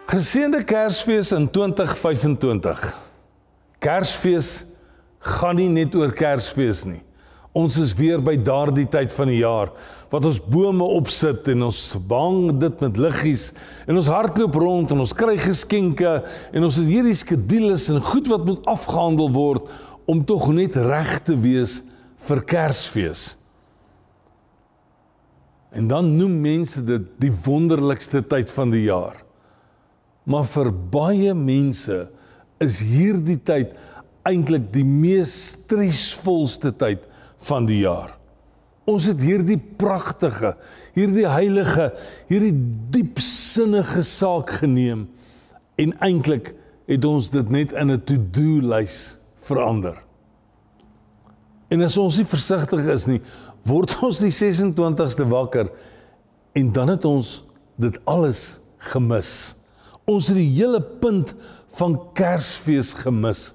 Geseënde Kersfees in 2025. Kersfees gaan nie net oor Kersfees nie. Ons is weer by daardie tyd van die jaar, wat ons bome opsit en ons behang dit met liggies, en ons hardloop rond en ons kry geskenke, en ons het hierdie skedules en goed wat moet afgehandel word, om tog net reg te wees vir Kersfees. En dan noem mense dit die wonderlikste tyd van die jaar. Maar vir baie mense is hierdie tyd eintlik die mees stresvolste tyd van die jaar. Ons het hierdie pragtige, hierdie heilige, hierdie diepsinnige saak geneem en eintlik het ons dit net in 'n to-do-lys verander. En as ons nie versigtig is nie, word ons die 26ste wakker en dan het ons dit alles gemis. Ons het die hele punt van Kersfees gemis,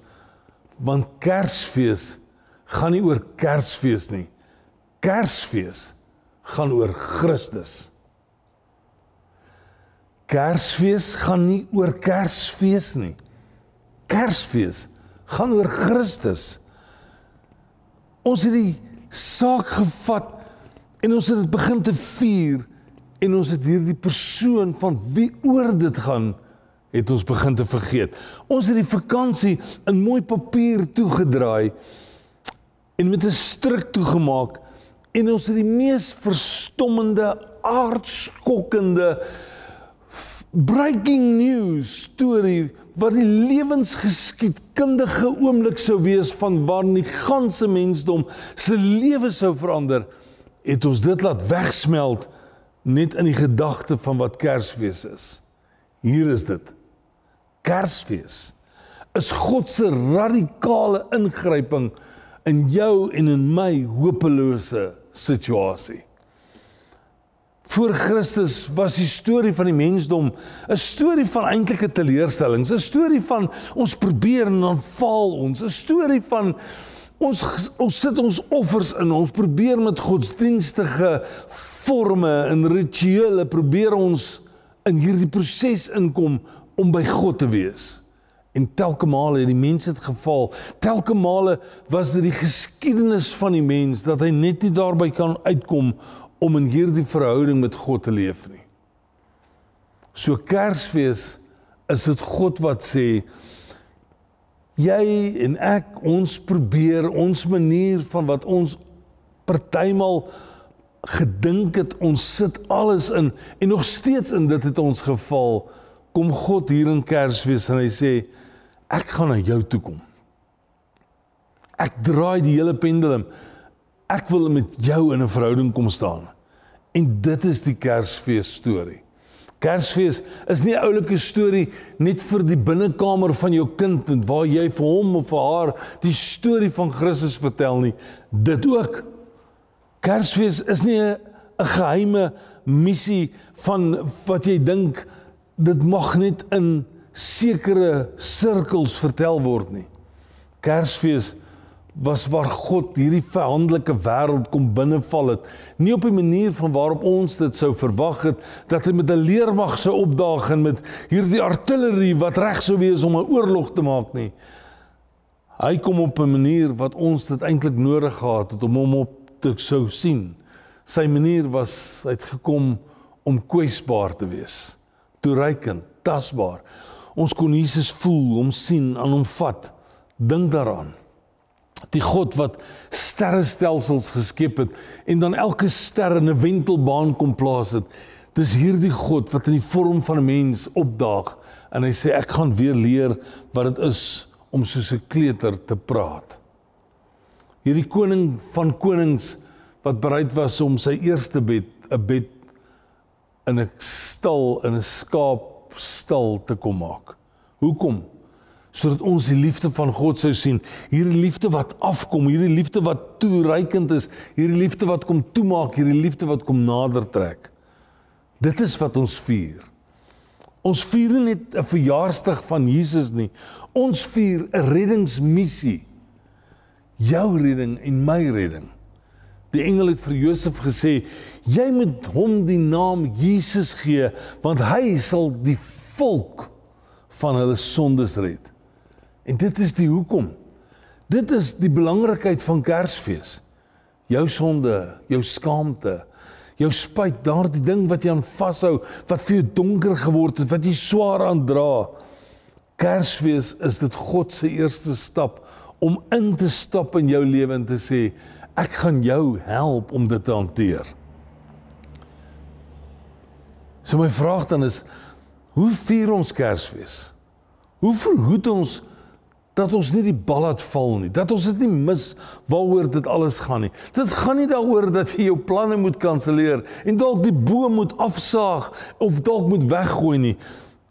want Kersfees gaan nie oor Kersfees nie. Kersfees gaan oor Christus. Kersfees gaan nie oor Kersfees nie. Kersfees gaan oor Christus. Ons het die saak gevat en ons het dit begin te vier en ons het hierdie persoon van wie oor dit gaan, het ons begin te vergeet. Ons het die vakansie in mooi papier toegedraai en met 'n stryk toegemaak en ons het die mees verstommende, aardskokkende breaking news storie wat die lewensgeskiedkundige oomblik sou wees van waarin die ganse mensdom se lewe sou verander, het ons dit laat wegsmelt net in die gedagte van wat Kersfees is. Hier is dit. Kersfees is God se radikale ingryping in jou en in my hopelose situasie. Voor Christus was die storie van die mensdom 'n storie van eintlike teleurstellings, 'n storie van ons probeer en dan faal ons, 'n storie van ons sit ons offers in, ons probeer met godsdienstige forme en rituele, probeer ons in hierdie proses inkom om by God te wees. En telke male het die mens het geval, telke male was dit die geskiedenis van die mens, dat hy net nie daarby kan uitkom om in hierdie verhouding met God te leef nie. So Kersfees is dit God wat sê, jy en ek, ons probeer, ons manier van wat ons partymal gedink het, ons sit alles in, en nog steeds in dit het ons geval, kom God hier in Kersfees en hy sê, ek gaan na jou toe kom. Ek draai die hele pendulum. Ek wil met jou in 'n verhouding kom staan. En dit is die Kersfees storie. Kersfees is nie 'n oulike storie net vir die binnekamer van jou kind en waar jy vir hom of vir haar die storie van Christus vertel nie. Dit ook. Kersfees is nie 'n geheime missie van wat jy dink dit mag net in sekere sirkels vertel word nie. Kersfees was waar God hierdie vyandelike wêreld kom binneval het, nie op die manier van waarop ons dit sou verwag het, dat hy met 'n leermag sou opdaag en met hierdie artillerie wat reg sou wees om 'n oorlog te maak nie. Hy kom op 'n manier wat ons dit eintlik nodig gehad het om hom op te sou sien. Sy manier was uitgekom om kwesbaar te wees, toereikend, tasbaar. Ons kon Jesus voel, hom sien, aan hom vat. Dink daaraan. Die God wat sterrestelsels geskep het en dan elke ster in 'n wentelbaan kom plaas het. Dis hierdie God wat in die vorm van 'n mens opdaag en hy sê ek gaan weer leer wat dit is om soos 'n kleuter te praat. Hierdie koning van konings wat bereid was om sy eerste bed, 'n bed in 'n stal, in 'n skaapstal te kom maak. Hoekom? Sodat ons die liefde van God sou sien, hierdie liefde wat afkom, hierdie liefde wat toereikend is, hierdie liefde wat kom toemaak, hierdie liefde wat kom nader trek. Dit is wat ons vier. Ons vier nie net 'n verjaarsdag van Jesus nie, ons vier 'n reddingsmissie. Jou redding en my redding. Die engel het vir Josef gesê, jy moet hom die naam Jesus gee, want hy sal die volk van hulle sondes red. En dit is die hoekom. Dit is die belangrikheid van Kersfees. Jou sonde, jou skaamte, jou spyt, daardie ding wat jy aan vashou, wat vir jou donker geword het, wat jy swaar aan dra. Kersfees is dit God se eerste stap om in te stap in jou lewe en te sê, ek gaan jou help om dit te hanteer. So my vraag dan is, hoe vier ons Kersfees? Hoe verhoed ons dat ons nie die bal laat val nie, dat ons dit nie mis waaroor dit alles gaan nie. Dit gaan nie daaroor dat jy jou planne moet kanselleer en dalk die boom moet afsaag of dalk moet weggooi nie.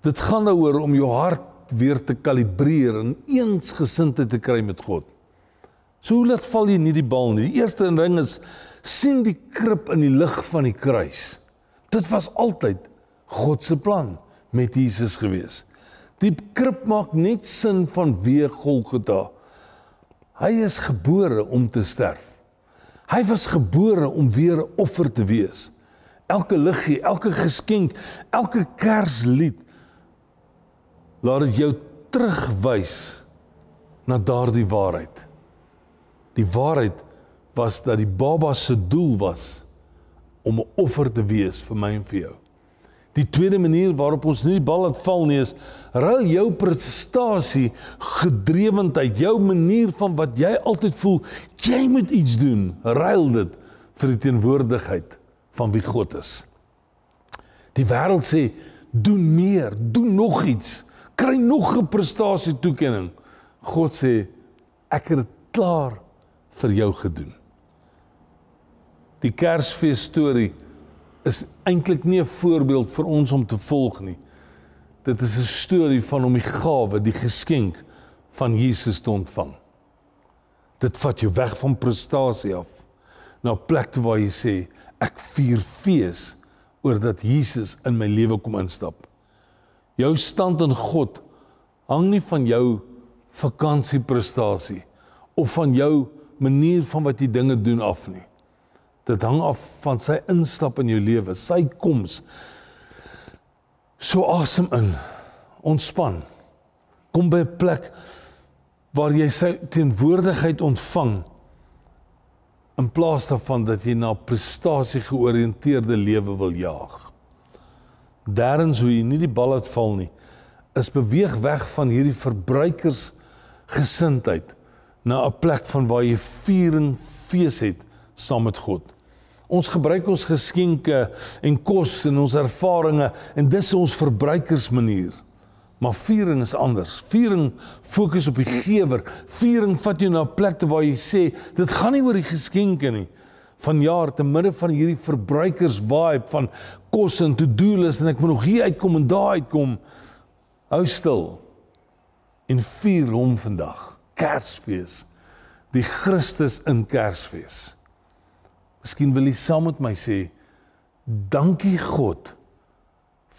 Dit gaan daaroor om jou hart weer te kalibreer en eensgesindheid te kry met God. So hoe laat val jy nie die bal nie? Die eerste ding is, sien die krib in die lig van die kruis. Dit was altyd God se plan met Jesus gewees. Die krib maak net sin vanweë Golgotha. Hy is gebore om te sterf. Hy was gebore om weer 'n offer te wees. Elke liggie, elke geskenk, elke Kerslied, laat dit jou terugwys na daardie waarheid. Die waarheid was dat die baba se doel was om 'n offer te wees vir my en vir jou. Die tweede manier waarop ons nie die bal laat val nie is, ruil jou prestasie, gedrewendheid, jou manier van wat jy altyd voel, jy moet iets doen, ruil dit vir die teenwoordigheid van wie God is. Die wêreld sê, doen meer, doen nog iets, kry nog 'n prestasie toekenning. God sê, ek het dit klaar vir jou gedoen. Die Kersfees storie is eintlik nie 'n voorbeeld vir ons om te volg nie. Dit is 'n storie van om die gawe, die geskenk van Jesus te ontvang. Dit vat jou weg van prestasie af, na 'n plek waar jy sê, ek vier fees oor dat Jesus in my lewe kom instap. Jou stand in God hang nie van jou vakansieprestasie of van jou manier van wat jy dinge doen af nie. Dit hang af van sy instap in jou lewe, sy koms. So asem in, ontspan. Kom by 'n plek waar jy sy teenwoordigheid ontvang, in plaas daarvan dat jy na prestasie georiënteerde lewe wil jaag. Derdens, hoe jy nie die bal laat val nie, is beweeg weg van hierdie verbruikersgesindheid na 'n plek van waar jy viering, fees het saam met God. Ons gebruik ons geskenke en kos en ons ervarings en dis ons verbruikersmanier. Maar viering is anders. Viering fokus op die gewer. Viering vat jou na 'n plek waar jy sê, dit gaan nie oor die geskenke nie. Vanjaar te midde van hierdie verbruikersvibe van kos en to-do-list en ek moet nog hier uitkom en daar uitkom. Hou stil en vier hom vandag. Kersfees. Die Christus in Kersfees. Miskien wil jy saam met my sê, dankie God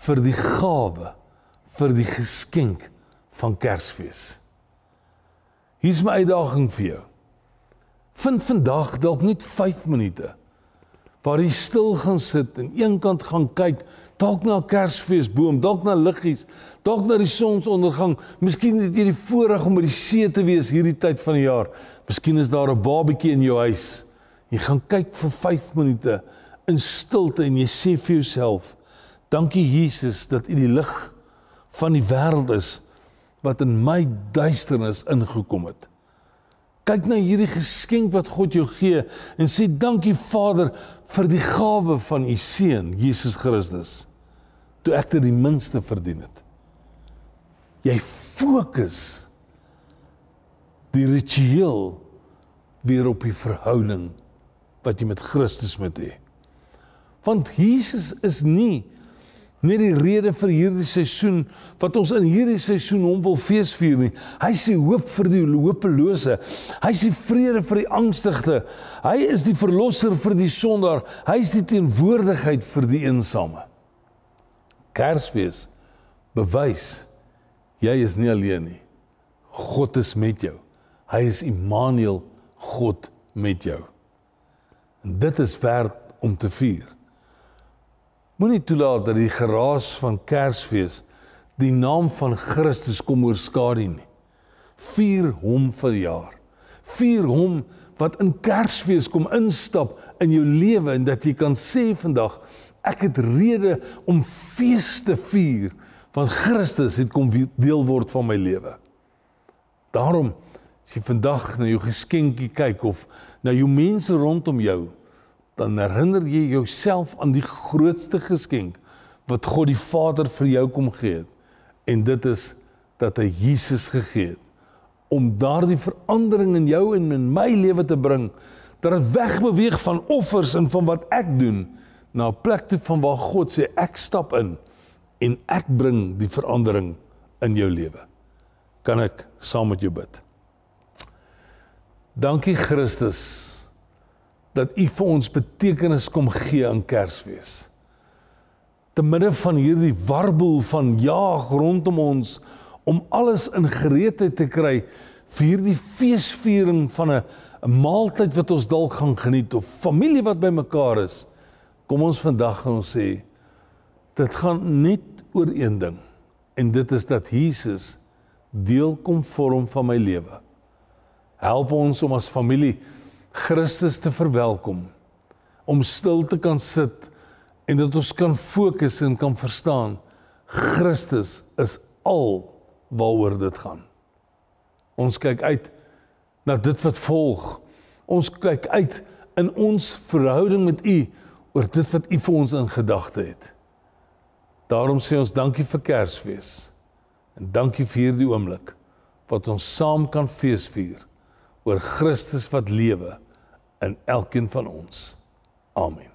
vir die gawe, vir die geskenk van Kersfees. Hier is my uitdaging vir jou. Vind vandag dalk net 5 minute, waar jy stil gaan sit en eenkant gaan kyk, dalk na 'n Kersfeesboom, dalk na liggies, dalk na die sonsondergang. Miskien het jy die voorreg om by die see te wees hierdie tyd van die jaar. Miskien is daar 'n babatjie in jou huis. Jy gaan kyk vir 5 minute in stilte en jy sê vir jouself, dankie Jesus dat U die lig van die wêreld is wat in my duisternis ingekom het. Kyk na hierdie geskenk wat God jou gee en sê dankie Vader vir die gawe van U seun Jesus Christus, toe ek dit die minste verdien het. Jy fokus die ritueel weer op die verhouding wat jy met Christus moet hê. Want Jesus is nie die rede vir hierdie seisoen, wat ons in hierdie seisoen hom wil feesvier nie. Hy is die hoop vir die hopelose. Hy is die vrede vir die angstigde. Hy is die verlosser vir die sondaar. Hy is die teenwoordigheid vir die eensame. Kersfees bewys, jy is nie alleen nie. God is met jou. Hy is Immanuel, God met jou. En dit is werd om te vier. Moenie toelaat dat die geraas van Kersfees die naam van Christus kom oorskadu nie. Vier hom verjaar. Vier hom wat in Kersfees kom instap in jou lewe en dat jy kan sê vandag, ek het rede om fees te vier, want Christus het kom deel word van my lewe. Daarom, as jy vandag na jou geskenkie kyk of na jou mense rondom jou, dan herinner jy jouself aan die grootste geskenk wat God die Vader vir jou kom gee het. En dit is dat hy Jesus gegee het, om daardie verandering in jou en in my lewe te bring, dat het wegbeweeg van offers en van wat ek doen, na 'n plek toe van waar God sê, ek stap in, en ek bring die verandering in jou lewe. Kan ek saam met jou bid? Dankie Christus, dat U vir ons betekenis kom gee aan Kersfees. Te midde van hierdie warboel van jaag rondom ons, om alles in gereedheid te kry vir hierdie feesviering van 'n maaltyd wat ons dalk gaan geniet, of familie wat by mekaar is, kom ons vandag en ons sê, dit gaan net oor een ding, en dit is dat Jesus deel kom vorm van my lewe. Help ons om as familie Christus te verwelkom, om stil te kan sit, en dat ons kan fokus en kan verstaan, Christus is al waaroor dit gaan. Ons kyk uit na dit wat volg. Ons kyk uit in ons verhouding met U, oor dit wat U vir ons in gedagte het. Daarom sê ons dankie vir Kersfees, en dankie vir hierdie oomblik, wat ons saam kan feesvier, oor Christus wat lewe, in elkeen van ons. Amen.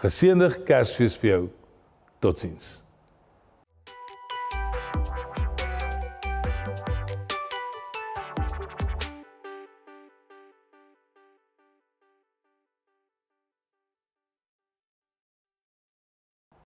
Geseënde Kersfees vir jou. Totsiens.